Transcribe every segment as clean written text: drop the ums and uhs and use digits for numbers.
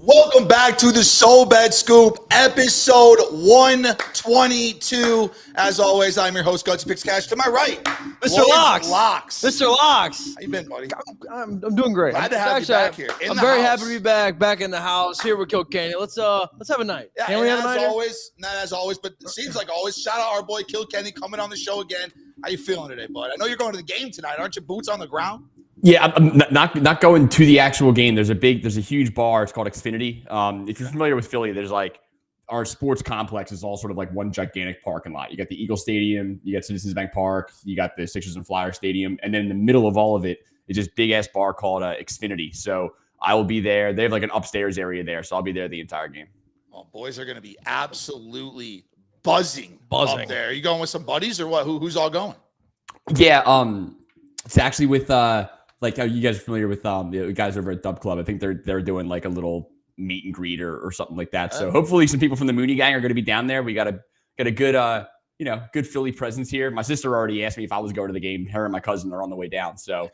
Welcome back to the SoBet Scoop, episode 122. As always, I'm your host, GutsyPicksCash. To my right, Mr. Locks. Mr. Locks. How you been, buddy? I'm doing great. Glad to have you back here. I'm very happy to be back in the house here with KiiLkenny. Let's have a night. Yeah, Can we have a night? Not as always, but it seems like always. Shout out our boy KiiLkenny coming on the show again. How you feeling today, bud? I know you're going to the game tonight. Aren't your boots on the ground? Yeah, I'm not going to the actual game. There's a huge bar. It's called Xfinity. If you're familiar with Philly, there's like our sports complex is all sort of like one gigantic parking lot. You got the Eagle Stadium, you got Citizens Bank Park, you got the Sixers and Flyers Stadium, and then in the middle of all of it is this big ass bar called Xfinity. So I will be there. They have like an upstairs area there, so I'll be there the entire game. Oh, boys are going to be absolutely buzzing up there. Are you going with some buddies or what? Who's all going? Yeah, it's actually with like how you guys are familiar with the guys over at Dub Club. I think they're doing like a little meet and greet or something like that. So hopefully some people from the Mooney gang are going to be down there. We got a good good Philly presence here. My sister already asked me if I was going to the game. Her and my cousin are on the way down. So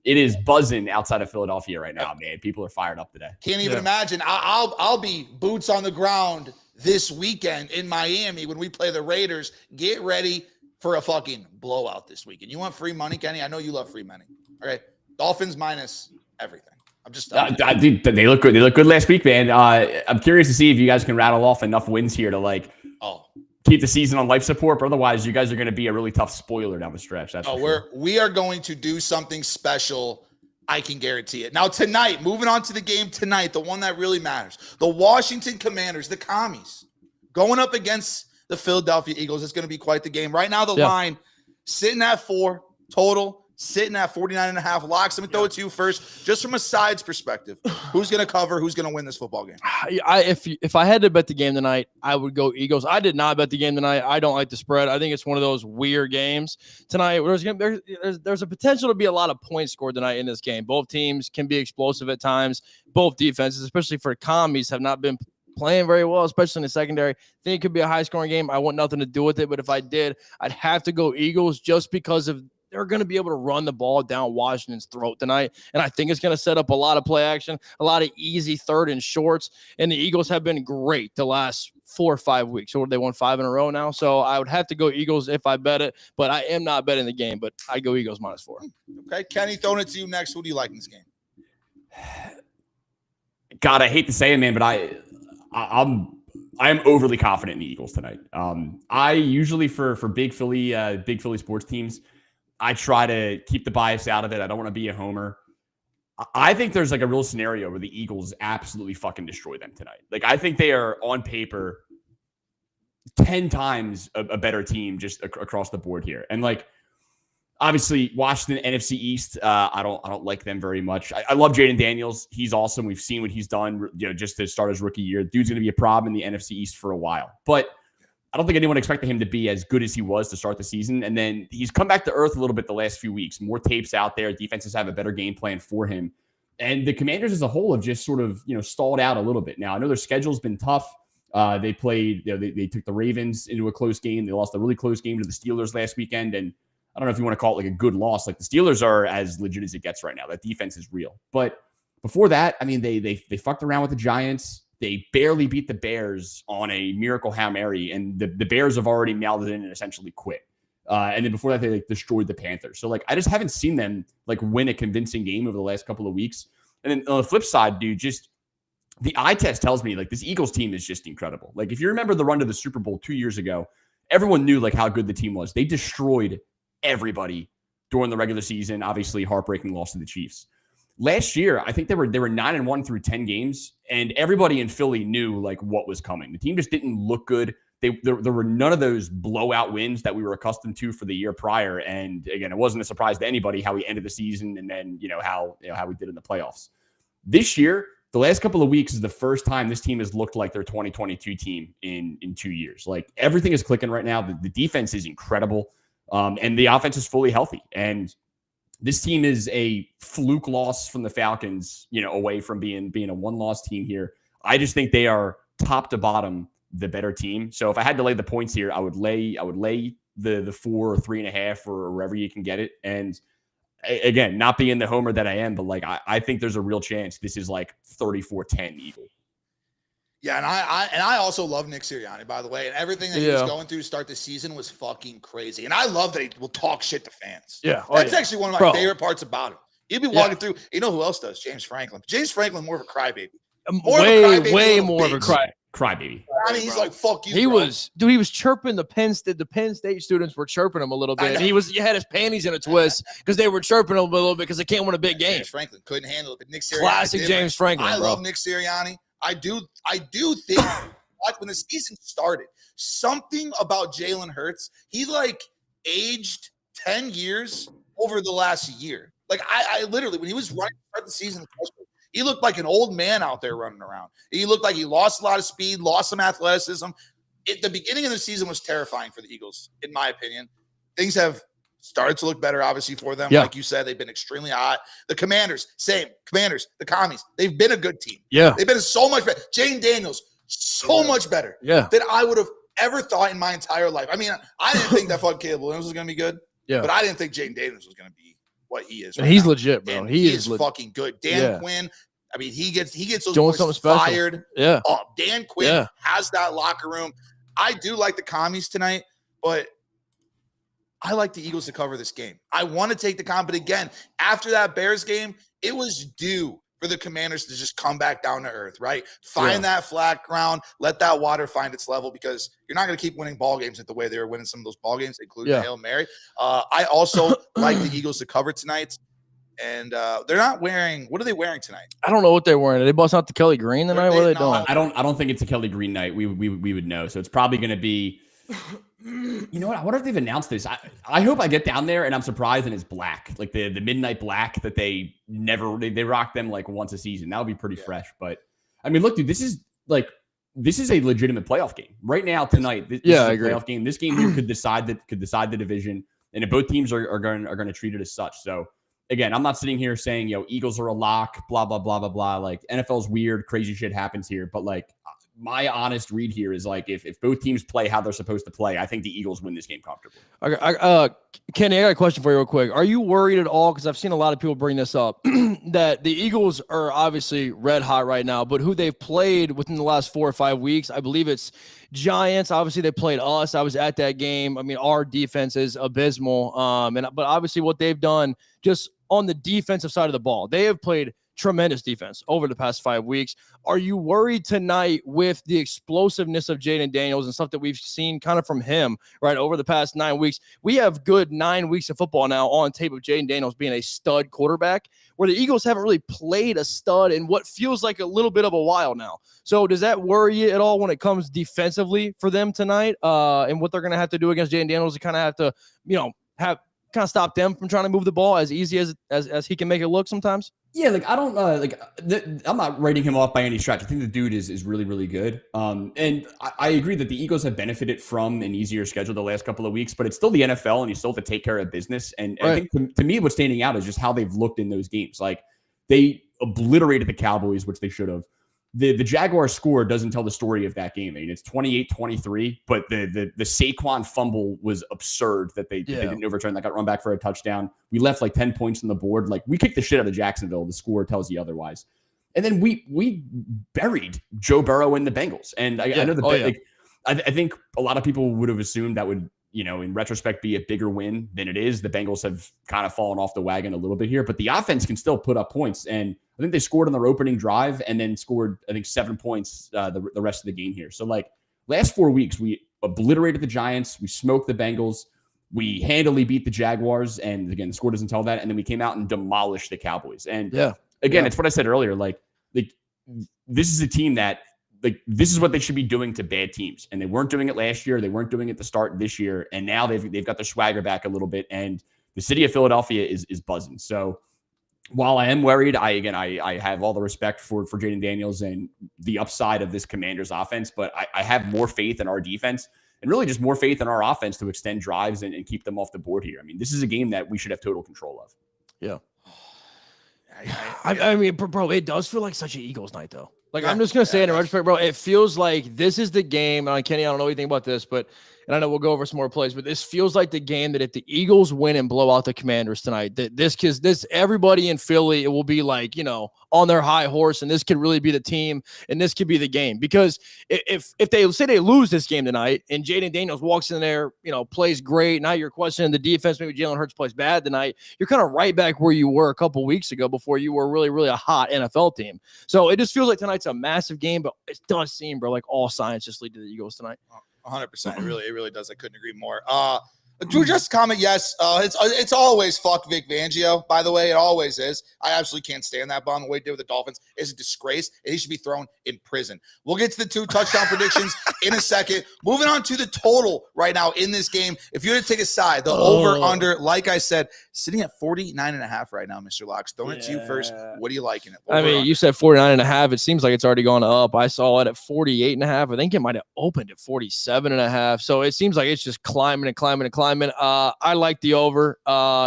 it is buzzing outside of Philadelphia right now, man. People are fired up today. Can't even imagine. I'll be boots on the ground this weekend in Miami when we play the Raiders. Get ready for a fucking blowout this weekend. You want free money, Kenny? I know you love free money. All right. Dolphins minus everything. I'm just dude, they look good. They look good last week, man. I'm curious to see if you guys can rattle off enough wins here to like keep the season on life support. But otherwise, you guys are going to be a really tough spoiler down the stretch. That's we are going to do something special. I can guarantee it. Now tonight, moving on to the game tonight, the one that really matters, the Washington Commanders, the Commies, going up against the Philadelphia Eagles. It's going to be quite the game. Right now, the line sitting at 4 total. Sitting at 49.5 locks. Let me throw it to you first, just from a sides perspective. Who's going to cover? Who's going to win this football game? If I had to bet the game tonight, I would go Eagles. I did not bet the game tonight. I don't like the spread. I think it's one of those weird games tonight. There's a potential to be a lot of points scored tonight in this game. Both teams can be explosive at times. Both defenses, especially for commies, have not been playing very well, especially in the secondary. I think it could be a high-scoring game. I want nothing to do with it, but if I did, I'd have to go Eagles just because of they're going to be able to run the ball down Washington's throat tonight. And I think it's going to set up a lot of play action, a lot of easy third and shorts. And the Eagles have been great the last 4 or 5 weeks. So they won 5 in a row now. So I would have to go Eagles if I bet it, but I am not betting the game, but I go Eagles -4. Okay. Kenny, throwing it to you next. Who do you like in this game? God, I hate to say it, man, but I am overly confident in the Eagles tonight. I usually for big Philly sports teams, I try to keep the bias out of it. I don't want to be a homer. I think there's like a real scenario where the Eagles absolutely fucking destroy them tonight. Like I think they are on paper 10 times a better team just across the board here. And like obviously Washington NFC East, I don't like them very much. I love Jaden Daniels. He's awesome. We've seen what he's done, just to start his rookie year. Dude's going to be a problem in the NFC East for a while. But I don't think anyone expected him to be as good as he was to start the season. And then he's come back to earth a little bit the last few weeks. More tapes out there. Defenses have a better game plan for him. And the Commanders as a whole have just sort of, stalled out a little bit. Now, I know their schedule's been tough. They played, they took the Ravens into a close game. They lost a really close game to the Steelers last weekend. And I don't know if you want to call it like a good loss. Like the Steelers are as legit as it gets right now. That defense is real. But before that, I mean, they fucked around with the Giants. They barely beat the Bears on a miracle Hail Mary, and the Bears have already mailed it in and essentially quit. And then before that, they destroyed the Panthers. So I just haven't seen them win a convincing game over the last couple of weeks. And then on the flip side, dude, just the eye test tells me this Eagles team is just incredible. If you remember the run to the Super Bowl 2 years ago, everyone knew how good the team was. They destroyed everybody during the regular season. Obviously, heartbreaking loss to the Chiefs. Last year, I think they were 9-1 through 10 games, and everybody in Philly knew what was coming. The team just didn't look good. There were none of those blowout wins that we were accustomed to for the year prior. And again, it wasn't a surprise to anybody how we ended the season, and then how we did in the playoffs. This year, the last couple of weeks is the first time this team has looked like their 2022 team in 2 years. Everything is clicking right now. The defense is incredible, and the offense is fully healthy. And this team is a fluke loss from the Falcons, away from being a one-loss team here. I just think they are top to bottom the better team. So if I had to lay the points here, I would lay the 4 or 3.5 or wherever you can get it. And again, not being the homer that I am, but I think there's a real chance this is 34-10 Eagles. Yeah, and I also love Nick Sirianni, by the way, and everything that he was going through to start the season was fucking crazy. And I love that he will talk shit to fans. Yeah, that's actually one of my favorite parts about him. He'd be walking through. You know who else does? James Franklin. James Franklin more of a crybaby. Way more of a crybaby. I mean, he's like, "Fuck you." He was chirping the Penn State students were chirping him a little bit. He had his panties in a twist because they were chirping him a little bit because they can't win a big game. James Franklin couldn't handle it, but Nick Sirianni. Classic James Franklin. I love Nick Sirianni. I do think when the season started, something about Jalen Hurts, he like aged 10 years over the last year. Like I literally, when he was running to start the season, he looked like an old man out there running around. He looked like he lost a lot of speed, lost some athleticism. The beginning of the season was terrifying for the Eagles, in my opinion. Things have started to look better, obviously, for them. Yeah. Like you said, they've been extremely hot. The Commanders, same. Commanders, the Commies, they've been a good team. Yeah. They've been so much better. Jane Daniels, so much better than I would have ever thought in my entire life. I mean, I didn't think that fucking Caleb Williams was going to be good, but I didn't think Jane Daniels was going to be what he is. Right he's now. Legit, bro. He is fucking good. Dan Quinn, I mean, he gets those boys fired. Yeah. Oh, Dan Quinn has that locker room. I do like the Commies tonight, but I like the Eagles to cover this game. I want to take the comp, but again, after that Bears game, it was due for the Commanders to just come back down to earth, right? Find that flat ground, let that water find its level, because you're not going to keep winning ball games at the way they were winning some of those ball games, including the Hail Mary. I also like the Eagles to cover tonight. And they're not wearing. What are they wearing tonight? I don't know what they're wearing. Are they busting out the Kelly Green tonight? What are they doing? I don't think it's a Kelly Green night. We would know. So it's probably going to be. You know what? I wonder if they've announced this. I hope I get down there and I'm surprised and it's black, like the midnight black that they rock them like once a season. That would be pretty fresh. But I mean, look, dude, this is a legitimate playoff game right now tonight. This is a playoff game. This game here could decide the division, and if both teams are going to treat it as such. So. Again, I'm not sitting here saying, Eagles are a lock, blah, blah, blah, blah, blah. Like, NFL's weird, crazy shit happens here. But, like, my honest read here is, like, if both teams play how they're supposed to play, I think the Eagles win this game comfortably. Kenny, I got a question for you real quick. Are you worried at all, because I've seen a lot of people bring this up, that the Eagles are obviously red hot right now, but who they've played within the last 4 or 5 weeks, I believe it's Giants. Obviously, they played us. I was at that game. I mean, our defense is abysmal. But obviously what they've done just on the defensive side of the ball, they have played tremendous defense over the past 5 weeks. Are you worried tonight with the explosiveness of Jaden Daniels and stuff that we've seen kind of from him, right, over the past 9 weeks? We have good 9 weeks of football now on tape of Jaden Daniels being a stud quarterback, where the Eagles haven't really played a stud in what feels like a little bit of a while now. So does that worry you at all when it comes defensively for them tonight, and what they're going to have to do against Jaden Daniels to kind of have to, kind of stop them from trying to move the ball as easy as he can make it look sometimes? Yeah, like I don't I'm not writing him off by any stretch. I think the dude is really, really good. And I agree that the Eagles have benefited from an easier schedule the last couple of weeks, but it's still the NFL and you still have to take care of business. And I think to me, what's standing out is just how they've looked in those games. Like they obliterated the Cowboys, which they should have. The Jaguars score doesn't tell the story of that game. I mean, it's 28-23, but the Saquon fumble was absurd that they didn't overturn. That got run back for a touchdown. We left like 10 points on the board. Like we kicked the shit out of Jacksonville. The score tells you otherwise. And then we buried Joe Burrow and the Bengals. And I know I think a lot of people would have assumed that would, in retrospect, be a bigger win than it is. The Bengals have kind of fallen off the wagon a little bit here, but the offense can still put up points. And I think they scored on their opening drive and then scored, 7 points the rest of the game here. So, like, last 4 weeks, we obliterated the Giants. We smoked the Bengals. We handily beat the Jaguars. And, again, the score doesn't tell that. And then we came out and demolished the Cowboys. And, again, it's what I said earlier. Like this is a team that, this is what they should be doing to bad teams. And they weren't doing it last year. They weren't doing it at the start this year. And now they've got their swagger back a little bit. And the city of Philadelphia is buzzing. So while I am worried, I have all the respect for Jaden Daniels and the upside of this Commanders offense, but I have more faith in our defense and really just more faith in our offense to extend drives and keep them off the board here. I mean, this is a game that we should have total control of. Yeah. I mean, bro, it does feel like such an Eagles night, though. Like, Yeah. I'm just going to say Yeah, in retrospect, bro, it feels like this is the game. And Kenny, I don't know anything about this, and I know we'll go over some more plays, but this feels like the game that if the Eagles win and blow out the Commanders tonight, that this everybody in Philly, it will be like, on their high horse, and this could really be the team, and this could be the game. Because if they say they lose this game tonight, and Jaden Daniels walks in there, plays great, now you're questioning the defense, maybe Jalen Hurts plays bad tonight, you're kind of right back where you were a couple weeks ago before you were really, really a hot NFL team. So it just feels like tonight's a massive game, but it does seem, bro, like all signs just lead to the Eagles tonight. 100%. It really does. I couldn't agree more. Drew just comment, yes. It's always fuck Vic Fangio, by the way. It always is. I absolutely can't stand that bomb. The way he did with the Dolphins is a disgrace, and he should be thrown in prison. We'll get to the 2 touchdown predictions in a second. Moving on to the total right now in this game. If you were to take a side, the over-under, like I said, sitting at 49.5 right now, Mr. Locks. Throwing it to you first. What are you liking it? I mean, you said 49.5. It seems like it's already gone up. I saw it at 48.5. I think it might have opened at 47.5. So it seems like it's just climbing and climbing and climbing. I like the over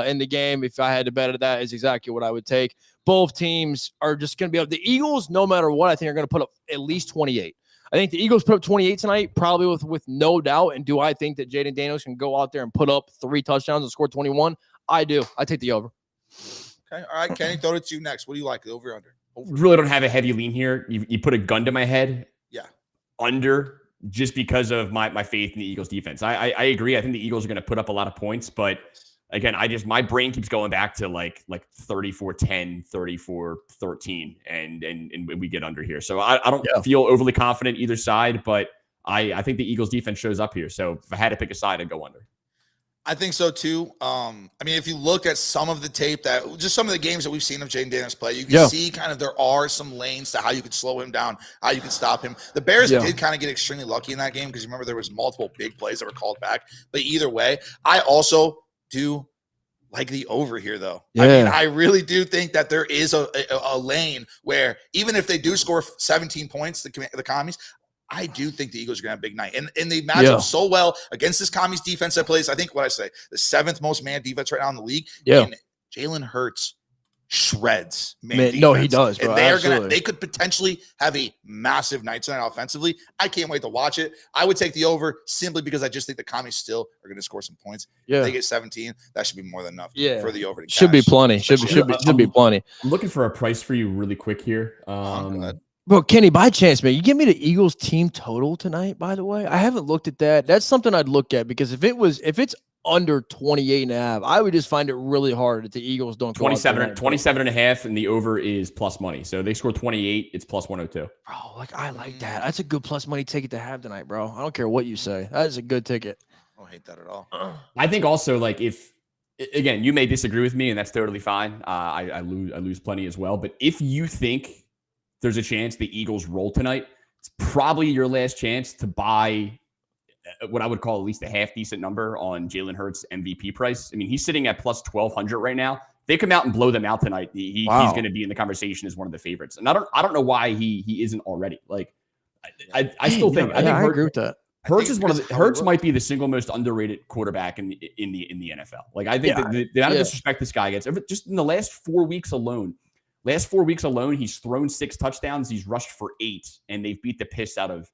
in the game. If I had to bet at that, is exactly what I would take. Both teams are just going to be up. The Eagles, no matter what, I think are going to put up at least 28. I think the Eagles put up 28 tonight, probably with no doubt. And do I think that Jaden Daniels can go out there and put up 3 touchdowns and score 21? I do. I take the over. Okay. All right, Kenny, throw it to you next. What do you like? Over or under? Really don't have a heavy lean here. You put a gun to my head. Yeah. Under, just because of my faith in the Eagles defense. I agree. I think the Eagles are going to put up a lot of points, but again, my brain keeps going back to like 34-10, 34-13, and we get under here. So I don't feel overly confident either side, but I think the Eagles defense shows up here. So if I had to pick a side, I'd go under. I think so too. I mean, if you look at some of the tape just some of the games that we've seen of Jaden Daniels play, you can see kind of there are some lanes to how you could slow him down, how you could stop him. The Bears did kind of get extremely lucky in that game because remember there was multiple big plays that were called back. But either way, I also do like the over here though. I mean, I really do think that there is a lane where even if they do score 17 points, the Commies, I do think the Eagles are going to have a big night. And they match up so well against this Commies defense that plays, I think what I say, the 7th most man defense right now in the league. And Jalen Hurts shreds man defense. No, he does, bro. And they could potentially have a massive night tonight offensively. I can't wait to watch it. I would take the over simply because I just think the Commies still are going to score some points. If they get 17, that should be more than enough for the over to should be plenty. Should be plenty. I'm looking for a price for you really quick here. Bro, Kenny, by chance, man, you give me the Eagles team total tonight, by the way? I haven't looked at that. That's something I'd look at because if it's under 28.5, I would just find it really hard that the Eagles don't 27.5, and the over is plus money. So they score 28, it's plus 102. Bro, I like that. That's a good plus money ticket to have tonight, bro. I don't care what you say. That is a good ticket. I don't hate that at all. I think also, like, if, again, you may disagree with me, and that's totally fine. I lose plenty as well. But if you think there's a chance the Eagles roll tonight, it's probably your last chance to buy what I would call at least a half decent number on Jalen Hurts MVP price. I mean, he's sitting at plus 1,200 right now. If they come out and blow them out tonight, he's going to be in the conversation as one of the favorites. And I don't know why he isn't already. Like, I still think I agree with that. Hurts might be the single most underrated quarterback in the NFL. Like, I think the amount of disrespect this guy gets, just in the last 4 weeks alone, he's thrown 6 touchdowns. He's rushed for 8, and they've beat the piss out of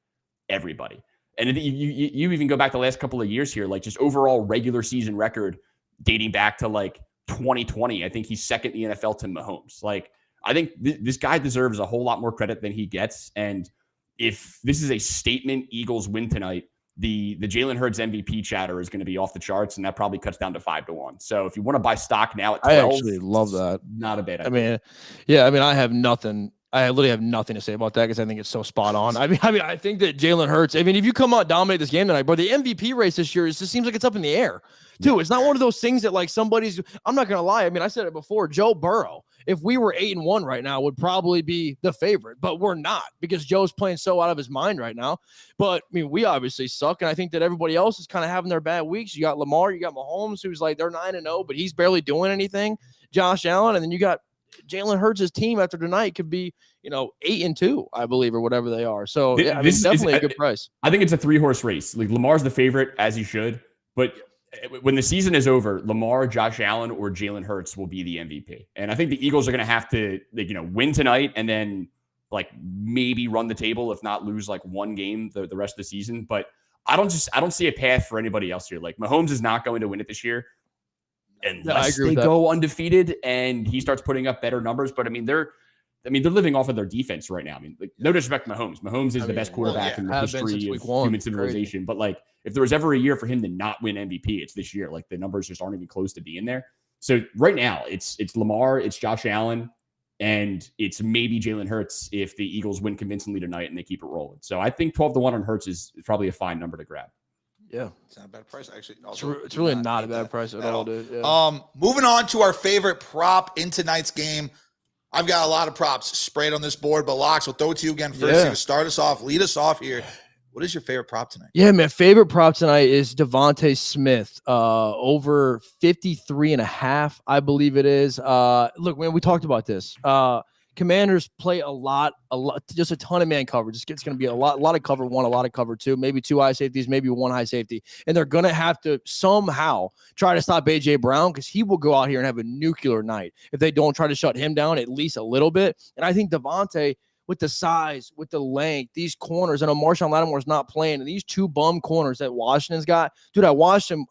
everybody. And you even go back the last couple of years here, like just overall regular season record dating back to like 2020. I think he's second in the NFL to Mahomes. Like, I think this guy deserves a whole lot more credit than he gets. And if this is a statement Eagles win tonight, the Jalen Hurts MVP chatter is going to be off the charts, and that probably cuts down to 5-1. So if you want to buy stock now at 12, I actually love that. Not a bad idea. I mean, I literally have nothing to say about that because I think it's so spot on. I mean, I think that Jalen Hurts, if you come out dominate this game tonight, bro, the MVP race this year just seems like it's up in the air, too. It's not one of those things that like somebody's. I'm not gonna lie. I mean, I said it before. Joe Burrow, if we were 8-1 right now, would probably be the favorite, but we're not because Joe's playing so out of his mind right now. But I mean, we obviously suck, and I think that everybody else is kind of having their bad weeks. You got Lamar, you got Mahomes, who's like they're 9-0, but he's barely doing anything. Josh Allen, and then you got Jalen Hurts' team after tonight could be, 8-2, I believe, or whatever they are. So it's definitely a good price. I think it's a 3-horse race. Like, Lamar's the favorite, as he should, but when the season is over, Lamar, Josh Allen, or Jalen Hurts will be the MVP. And I think the Eagles are going to have to, win tonight and then like maybe run the table, if not lose like one game the rest of the season. But I don't see a path for anybody else here. Like Mahomes is not going to win it this year unless they go undefeated and he starts putting up better numbers. But I mean, they're living off of their defense right now. I mean, like, no disrespect to Mahomes. Mahomes is the best quarterback in the history of human civilization. But like, if there was ever a year for him to not win MVP, it's this year. Like the numbers just aren't even close to being there. So right now, it's Lamar, it's Josh Allen, and it's maybe Jalen Hurts if the Eagles win convincingly tonight and they keep it rolling. So I think 12-1 on Hurts is probably a fine number to grab. Yeah, it's not a bad price actually. It's really not a bad price at all, dude. Yeah. Moving on to our favorite prop in tonight's game. I've got a lot of props sprayed on this board, but Locks, we'll throw it to you again first. To start us off, lead us off here. What is your favorite prop tonight? Yeah, man. Favorite prop tonight is Devontae Smith, over 53.5, I believe it is. Look, man, we talked about this. Commanders play a lot, just a ton of man coverage. It's going to be a lot of cover one, a lot of cover two, maybe two high safeties, maybe one high safety. And they're going to have to somehow try to stop A.J. Brown because he will go out here and have a nuclear night if they don't try to shut him down at least a little bit. And I think Devontae, with the size, with the length, these corners. I know Marshawn Lattimore's not playing, and these two bum corners that Washington's got, dude. I watched him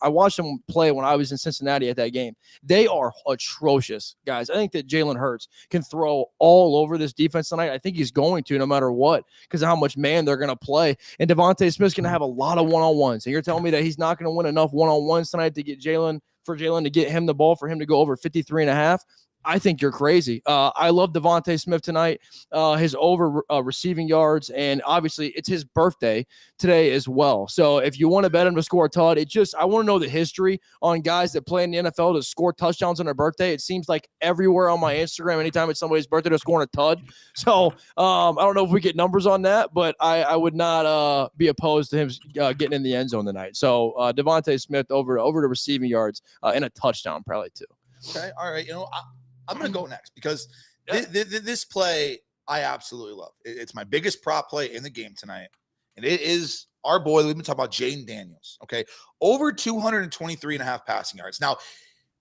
play when I was in Cincinnati at that game. They are atrocious, guys. I think that Jalen Hurts can throw all over this defense tonight. I think he's going to, no matter what, because of how much man they're going to play. And Devontae Smith's going to have a lot of one-on-ones. And you're telling me that he's not going to win enough one-on-ones tonight to get Jalen to get him the ball for him to go over 53.5. I think you're crazy. I love Devontae Smith tonight, his over receiving yards, and obviously it's his birthday today as well. So if you want to bet him to score a touchdown, I want to know the history on guys that play in the NFL to score touchdowns on their birthday. It seems like everywhere on my Instagram, anytime it's somebody's birthday, they're scoring a tud. So I don't know if we get numbers on that, but I would not be opposed to him getting in the end zone tonight. So Devontae Smith over the receiving yards and a touchdown probably too. Okay, all right. I'm going to go next because this play I absolutely love. It's my biggest prop play in the game tonight, and it is our boy. We've been talking about Jaden Daniels. Okay, over 223.5 passing yards. Now,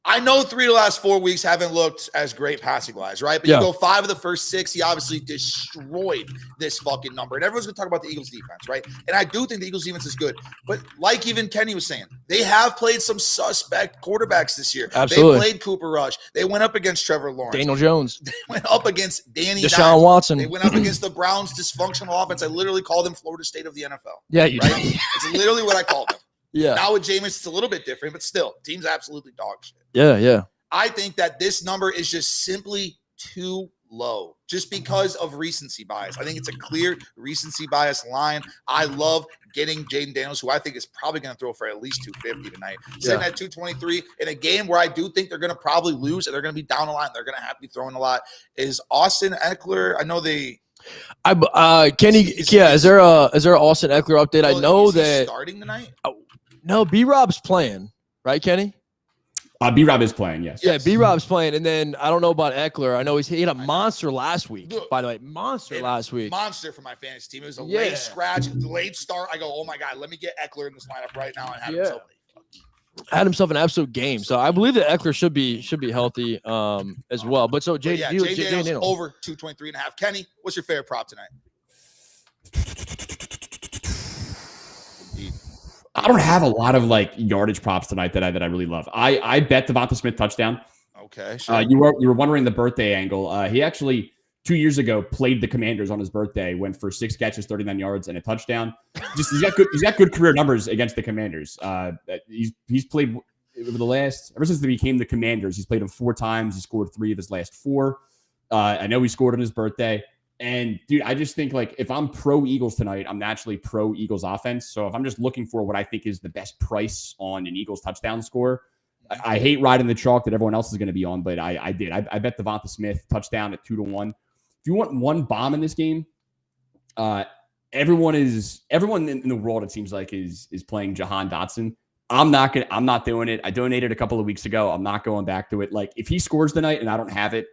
I know 3 of the last 4 weeks haven't looked as great passing-wise, right? But you go 5 of the first 6, he obviously destroyed this fucking number. And everyone's going to talk about the Eagles' defense, right? And I do think the Eagles' defense is good. But like even Kenny was saying, they have played some suspect quarterbacks this year. Absolutely. They played Cooper Rush. They went up against Trevor Lawrence. Daniel Jones. They went up against Danny Deshaun Watson. They went up against the Browns' dysfunctional offense. I literally called them Florida State of the NFL. Yeah, you right? It's literally what I called them. Yeah. Now with Jameis, it's a little bit different, but still, team's absolutely dog shit. Yeah. I think that this number is just simply too low just because of recency bias. I think it's a clear recency bias line. I love getting Jaden Daniels, who I think is probably going to throw for at least 250 tonight. Sitting at 223 in a game where I do think they're going to probably lose and they're going to be down a lot and they're going to have to be throwing a lot. Is Austin Eckler? I know Kenny. Is there an Austin Eckler update? I know that starting tonight. No, B-Rob's playing, right, Kenny? B-Rob is playing, yes. Yeah, B-Rob's playing, and then I don't know about Eckler. I know he had a monster last week, by the way. Monster for my fantasy team. It was a late scratch, late start. I go, oh my God, let me get Eckler in this lineup right now and have himself an absolute game. So I believe that Eckler should be healthy as well. But so Jay Daniels over 223.5. Kenny, what's your favorite prop tonight? I don't have a lot of like yardage props tonight that I really love. I bet Devonta Smith touchdown. Okay. Sure. You were wondering the birthday angle. He actually 2 years ago played the Commanders on his birthday, went for 6 catches, 39 yards, and a touchdown. He's got good career numbers against the Commanders. He's played ever since they became the Commanders. He's played them 4 times. He scored 3 of his last 4. I know he scored on his birthday. And dude, I just think like if I'm pro Eagles tonight, I'm naturally pro Eagles offense. So if I'm just looking for what I think is the best price on an Eagles touchdown score, I hate riding the chalk that everyone else is going to be on, but I bet Devonta Smith touchdown at 2-1. If you want one bomb in this game, everyone in the world, it seems like is playing Jahan Dotson. I'm not doing it. I donated a couple of weeks ago. I'm not going back to it. Like if he scores tonight and I don't have it,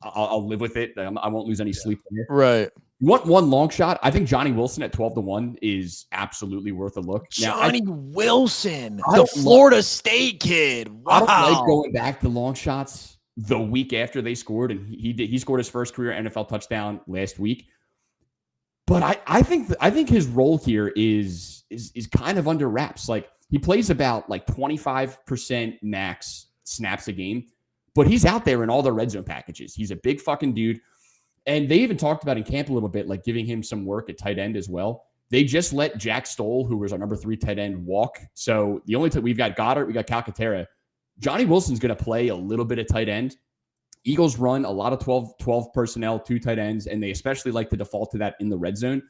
I'll live with it. I won't lose any sleep on it. Right. You want one long shot? I think Johnny Wilson at 12-1 is absolutely worth a look. Now, Johnny Wilson, the Florida State kid. Wow. I don't like going back to long shots the week after they scored, and he scored his first career NFL touchdown last week. But I think his role here is kind of under wraps. Like he plays about like 25% max snaps a game, but he's out there in all the red zone packages. He's a big fucking dude. And they even talked about in camp a little bit, like giving him some work at tight end as well. They just let Jack Stoll, who was our number 3 tight end, walk. So the only we've got Goddard, we got Calcaterra. Johnny Wilson's going to play a little bit of tight end. Eagles run a lot of 12 personnel, 2 tight ends, and they especially like to default to that in the red zone.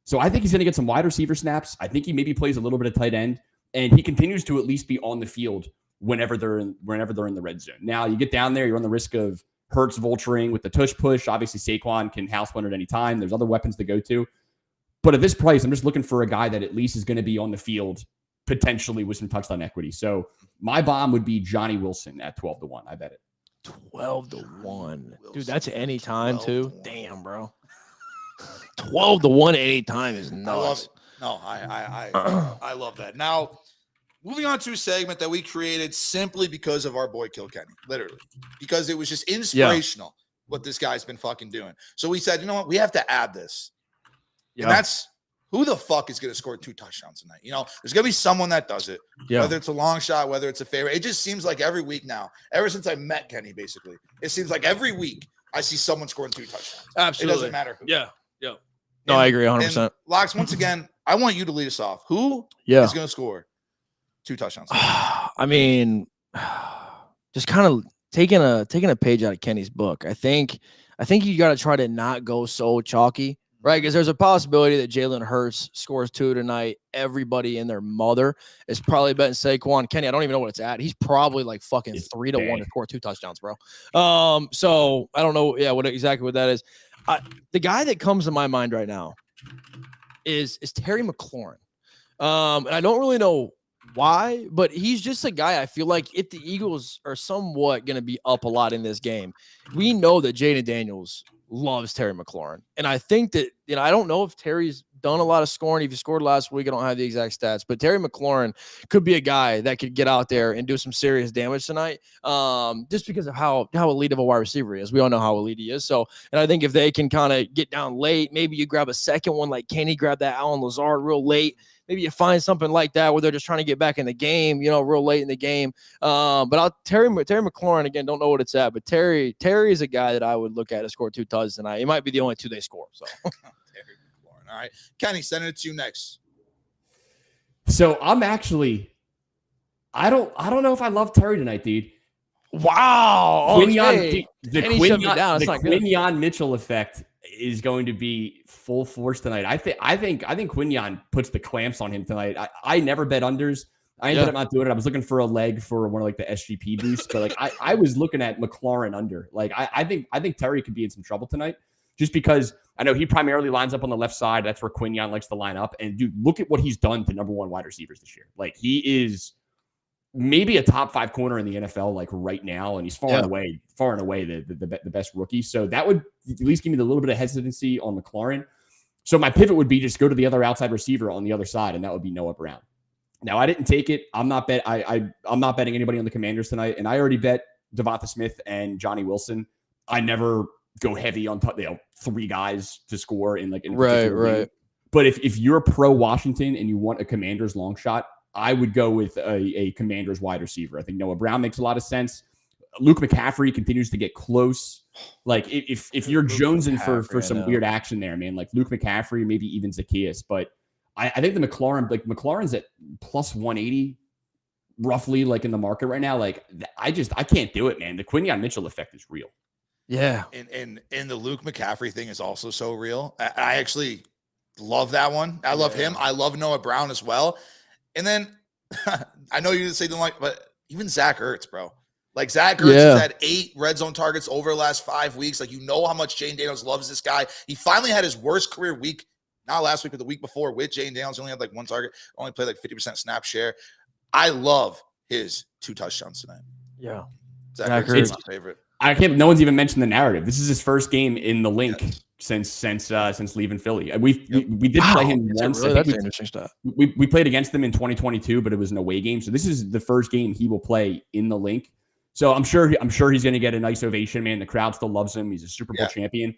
So I think he's going to get some wide receiver snaps. I think he maybe plays a little bit of tight end, and he continues to at least be on the field whenever they're in the red zone. Now you get down there, you run the risk of Hurts vulturing with the tush push. Obviously, Saquon can house one at any time. There's other weapons to go to. But at this price, I'm just looking for a guy that at least is going to be on the field, potentially with some touchdown equity. So my bomb would be Johnny Wilson at 12-1. I bet it. 12-1. Dude, that's any time too. Damn, bro. 12-1 at any time is nuts. I love that. Now, moving on to a segment that we created simply because of our boy KiiLkenny, literally, because it was just inspirational what this guy's been fucking doing. So we said, you know what, we have to add this. Yeah. And that's who the fuck is going to score 2 touchdowns tonight? You know, there's going to be someone that does it, whether it's a long shot, whether it's a favorite. It just seems like every week now, ever since I met Kenny, basically, it seems like every week I see someone scoring 2 touchdowns. Absolutely. It doesn't matter who. Yeah. No, I agree 100%. Locks, once again, I want you to lead us off. Who is going to score 2 touchdowns? I mean, just kind of taking a page out of Kenny's book. I think you got to try to not go so chalky, right? Because there's a possibility that Jalen Hurts scores 2 tonight. Everybody and their mother is probably betting Saquon. Kenny, I don't even know what it's at. He's probably like fucking 3-1 to score 2 touchdowns, bro. So I don't know. Yeah, what that is. The guy that comes to my mind right now is Terry McLaurin. And I don't really know why, but he's just a guy I feel like if the Eagles are somewhat going to be up a lot in this game, we know that Jaden Daniels loves Terry McLaurin. And I think that, I don't know if Terry's done a lot of scoring. If he scored last week, I don't have the exact stats, but Terry McLaurin could be a guy that could get out there and do some serious damage tonight, just because of how elite of a wide receiver he is. We all know how elite he is. So, and I think if they can kind of get down late, maybe you grab a second one like Kenny grabbed that Allen Lazard real late. Maybe you find something like that where they're just trying to get back in the game, real late in the game. But Terry McLaurin, again, don't know what it's at, but Terry is a guy that I would look at to score 2 touchdowns tonight. It might be the only 2 they score. So, Terry McLaurin. All right, Kenny, send it to you next. So I'm actually, I don't know if I love Terry tonight, dude. Wow, the Quinyon Mitchell effect is going to be full force tonight. I think Quinyon puts the clamps on him tonight. I never bet unders. I ended up not doing it. I was looking for a leg for one of like the SGP boosts, but like I was looking at McLaurin under. Like I think Terry could be in some trouble tonight, just because I know he primarily lines up on the left side. That's where Quinyon likes to line up. And dude, look at what he's done to number 1 wide receivers this year. Like he is maybe a top 5 corner in the NFL, like right now, and he's far and away the best rookie. So that would at least give me the little bit of hesitancy on McLaurin. So my pivot would be just go to the other outside receiver on the other side, and that would be Noah Brown. Now I didn't take it. I'm not betting anybody on the Commanders tonight, and I already bet Devonta Smith and Johnny Wilson. I never go heavy on 3 guys to score in a particular game. But if you're pro Washington and you want a Commanders long shot, I would go with a Commanders wide receiver. I think Noah Brown makes a lot of sense. Luke McCaffrey continues to get close. Like if you're jonesing for some weird action there, man, like Luke McCaffrey, maybe even Zacchaeus. But I think the McLaurin's at plus 180 roughly, like in the market right now. Like I can't do it, man. The Quinyon Mitchell effect is real. Yeah. And the Luke McCaffrey thing is also so real. I actually love that one. I love him. I love Noah Brown as well. And then I know you didn't say the like, but even Zach Ertz, bro. Like Zach Ertz has had 8 red zone targets over the last 5 weeks. Like, how much Jane Daniels loves this guy. He finally had his worst career week, not last week, but the week before with Jane Daniels. He only had like 1 target, only played like 50% snap share. I love his 2 touchdowns tonight. Yeah. Zach Ertz is my favorite. No one's even mentioned the narrative. This is his first game in the link since leaving Philly. We did play him once. Really? That's an interesting stuff. We played against them in 2022, but it was an away game. So this is the first game he will play in the link. So I'm sure he's going to get a nice ovation, man. The crowd still loves him. He's a Super Bowl champion.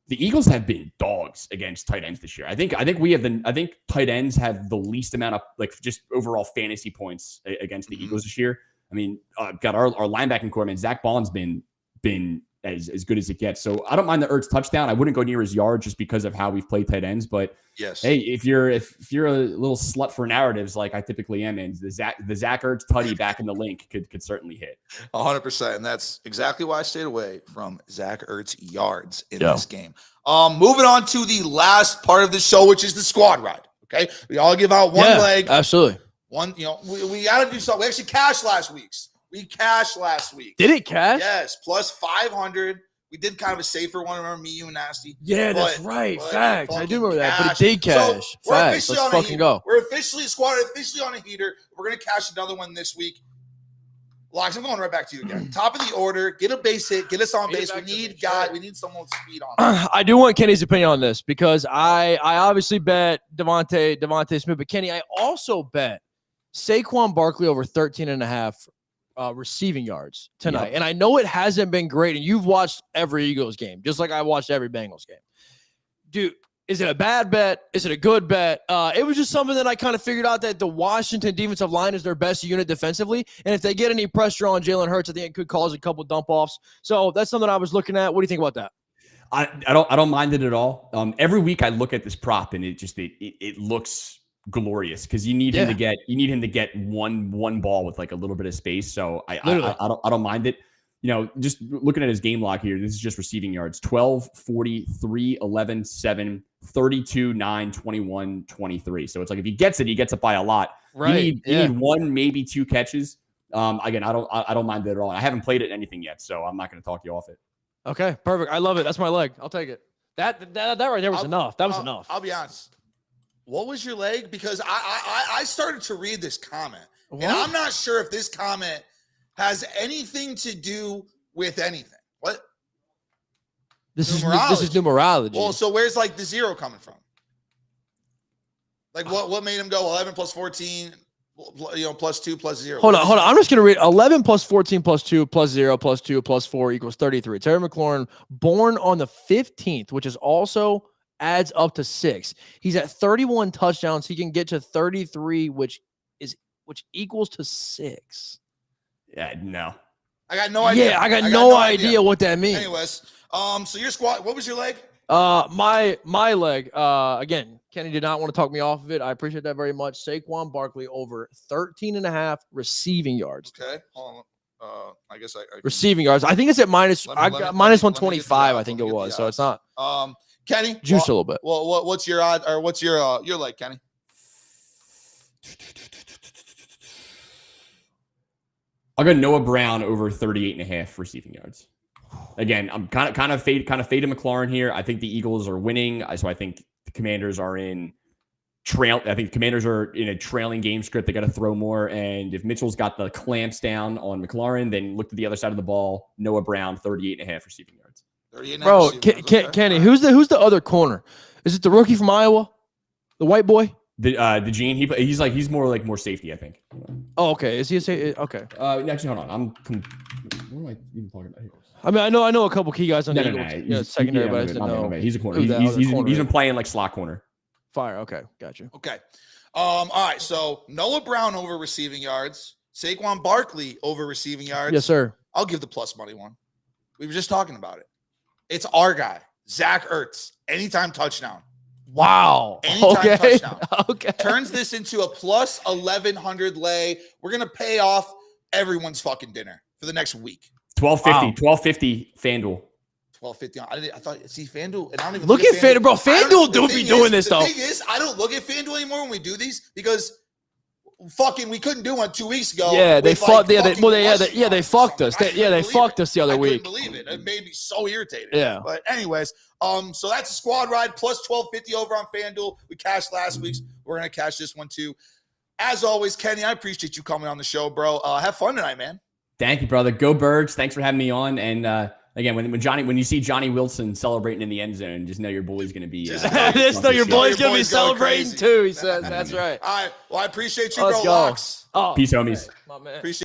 the Eagles have been dogs against tight ends this year. I think tight ends have the least amount of just overall fantasy points against the Eagles this year. I mean, got our linebacking core, man. Zach Bond's been as good as it gets. So I don't mind the Ertz touchdown. I wouldn't go near his yard just because of how we've played tight ends. But yes, hey, if you're a little slut for narratives like I typically am, and the Zach Ertz tutty back in the link could certainly hit 100%, and that's exactly why I stayed away from Zach Ertz yards in this game. Moving on to the last part of the show, which is the squad ride. Okay, we all give out one leg. Absolutely. One, we got to do something. We actually cashed last week. Did it cash? Yes, plus 500. We did kind of a safer one. Remember me, you, and Nasty? Yeah, that's right. Facts. I do remember that, but it did cash. So Facts. Let's fucking go. We're officially on a heater. We're going to cash another one this week. Locks, I'm going right back to you again. Top of the order. Get a base hit. Get us on base. We need someone with speed on. I do want Kenny's opinion on this because I obviously bet Devontae Smith, but Kenny, I also bet Saquon Barkley over 13.5 receiving yards tonight. Yep. And I know it hasn't been great, and you've watched every Eagles game, just like I watched every Bengals game. Dude, is it a bad bet? Is it a good bet? It was just something that I kind of figured out that the Washington defensive line is their best unit defensively, and if they get any pressure on Jalen Hurts, I think it could cause a couple dump-offs. So that's something I was looking at. What do you think about that? I don't mind it at all. Every week I look at this prop, and it looks glorious because you need him to get one ball with like a little bit of space. So I don't mind it. Just looking at his game log here, this is just receiving yards: 12, 40, 3, 11, 7, 32, 9, 21, 23. So it's like if he gets it by a lot. Right. You need one, maybe two catches. Again, I don't mind it at all. I haven't played it in anything yet, so I'm not going to talk you off it. Okay, perfect. I love it. That's my leg. I'll take it. That right there was enough. That was enough. I'll be honest. What was your leg? Because I started to read this comment, and I'm not sure if this comment has anything to do with anything. What? This is numerology. Well, so where's like the zero coming from? Like what made him go 11 plus 14, plus 2 plus 0? Hold on. I'm just going to read 11 plus 14 plus 2 plus 0 plus 2 plus 4 equals 33. Terry McLaurin, born on the 15th, which is also adds up to 6. He's at 31 touchdowns. He can get to 33, which equals to 6. Yeah, no. I got no idea. Yeah, I got no idea what that means. Anyways, so your squad, what was your leg? My leg. Again, Kenny did not want to talk me off of it. I appreciate that very much. Saquon Barkley over 13.5 receiving yards. Okay. Hold on. I guess I receiving yards. I think it's at minus 125. I think it was. So it's not. Kenny, juice a little bit. Well, what's your odd or what's your leg, Kenny? I'll go Noah Brown over 38.5 receiving yards. Again, I'm kind of fading McLaurin here. I think the Eagles are winning, so I think the Commanders are in trail. I think the Commanders are in a trailing game script. They got to throw more, and if Mitchell's got the clamps down on McLaurin, then look to the other side of the ball. Noah Brown, 38.5 receiving yards. Bro, Kenny, who's the other corner? Is it the rookie from Iowa, the white boy? The Gene, he's more safety, I think. Oh, okay. Is he a safety? Okay. Actually, hold on. What am I even talking about here? I mean, I know a couple key guys on the Eagles, secondary, but I didn't know. He's a corner. He's been playing like slot corner. Fire. Okay, got you. Okay. All right. So Noah Brown over receiving yards. Saquon Barkley over receiving yards. Yes, sir. I'll give the plus money one. We were just talking about it. It's our guy, Zach Ertz. Anytime touchdown. Wow. Anytime touchdown. Okay. Turns this into a plus 1,100 lay. We're going to pay off everyone's fucking dinner for the next week. 1250 FanDuel. 1250. I thought, see, FanDuel, and I don't even look at FanDuel, bro. FanDuel do be doing this, though. The thing is, I don't look at FanDuel anymore when we do these because fucking we couldn't do one 2 weeks ago. Yeah, they fucked. They fucked us. They fucked us the other week. I couldn't believe it. It made me so irritated. Yeah. But anyways, so that's a squad ride plus 1250 over on FanDuel. We cashed last week's. We're gonna cash this one too. As always, Kenny, I appreciate you coming on the show, bro. Have fun tonight, man. Thank you, brother. Go Birds. Thanks for having me on. And again, when you see Johnny Wilson celebrating in the end zone, just know your boy's going to be. Just know your boy's going to be celebrating too. He says that's right. All right. Well, I appreciate you, bro. Let's go. Locks. Peace, homies. My man. Appreciate.